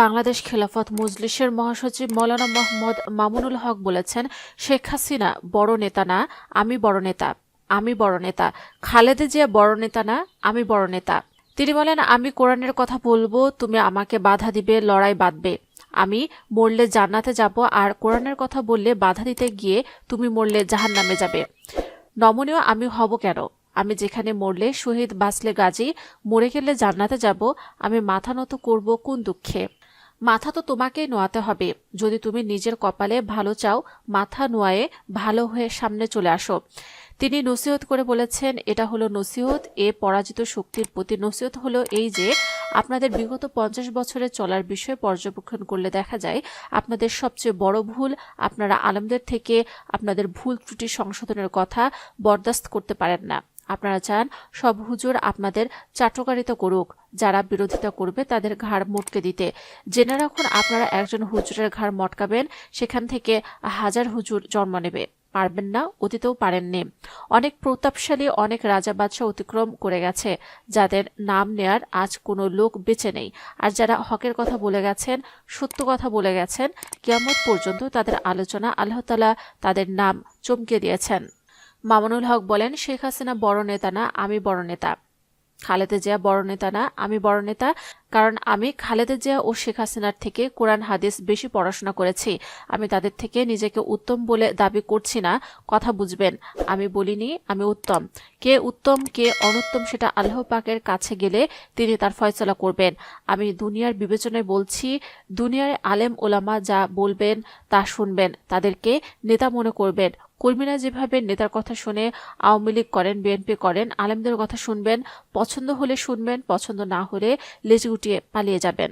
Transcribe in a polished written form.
বাংলাদেশ খেলাফত মজলিসের মহাসচিব মৌলানা মোহাম্মদ মামুনুল হক বলেছেন, শেখ হাসিনা বড় নেতা না, আমি বড় নেতা। আমি বড় নেতা। খালেদা জিয়া বড় নেতা না, আমি বড় নেতা। তিনি বলেন, আমি কোরআনের কথা বলবো, তুমি আমাকে বাধা দিবে, লড়াই বাঁধবে। আমি মরলে জান্নাতে যাব, আর কোরআনের কথা বললে বাধা দিতে গিয়ে তুমি মরলে জাহান্নামে যাবে। নমনীয় আমি হব কেন? আমি যেখানে মরলে শহীদ, বাঁচলে গাজী, মরে গেলে জান্নাতে যাব, আমি মাথা নত করব কোন দুঃখে? মাথা তো তোমাকেই নোয়াতে হবে। যদি তুমি নিজের কপালে ভালো চাও, মাথা নোয়ায়ে ভালো হয়ে সামনে চলে আসো। তিনি নসিহত করে বলেছেন, এটা হলো নসিহত, এ পরাজিত শক্তির প্রতি নসিহত হলো এই যে, আপনাদের বিগত 50 বছরের চলার বিষয় পর্যবেক্ষণ করলে দেখা যায় আপনাদের সবচেয়ে বড় ভুল, আপনারা আলেমদের থেকে আপনাদের ভুল ত্রুটি সংশোধনের কথা বরদাস্ত করতে পারেন না। আপনারা চান সব হুজুর আপনাদের চাটকারিতা করুক, যারা বিরোধিতা করবে তাদের ঘাড় মটকে দিতে। জেনে রাখুন, আপনারা একজন হুজুরের ঘাড় মটকাবেন, সেখান থেকে হাজার হুজুর জন্ম নেবে। পারবেন না, অতীতেও পারেননি। অনেক প্রতাপশালী, অনেক রাজা বাদশাহ অতিক্রম করে গেছে, যাদের নাম নেয়ার আজ কোনো লোক বেঁচে নেই। আর যারা হকের কথা বলে গেছেন, সত্য কথা বলে গেছেন, কিয়ামত পর্যন্ত তাদের আলোচনা আল্লাহ তাআলা তাদের নাম চমকে দিয়েছেন। মামুনুল হক বলেন, শেখ হাসিনা বড় নেতা না, আমি বড় নেতা। খালেদা জিয়া বড় নেতা না, আমি বড় নেতা। কারণ আমি খালেদা জিয়া ও শেখ হাসিনার থেকে কোরআন হাদিস বেশি পড়াশোনা করেছি। আমি তাদের থেকে নিজেকে উত্তম বলে দাবি করছি না, কথা বুঝবেন। আমি বলিনি আমি উত্তম। কে উত্তম কে অনুত্তম সেটা আল্লাহ পাকের কাছে গেলে তিনি তার ফয়সালা করবেন। আমি দুনিয়ার বিবেচনায় বলছি, দুনিয়ার আলেম ওলামা যা বলবেন তা শুনবেন, তাদেরকে নেতা মনে করবেন। কর্মীরা যেভাবে নেতার কথা শুনে আওয়ামী লীগ করেন, বিএনপি করেন, আলেমদের কথা শুনবেন, পছন্দ হলে শুনবেন, পছন্দ না হলে লেজ গুটিয়ে পালিয়ে যাবেন।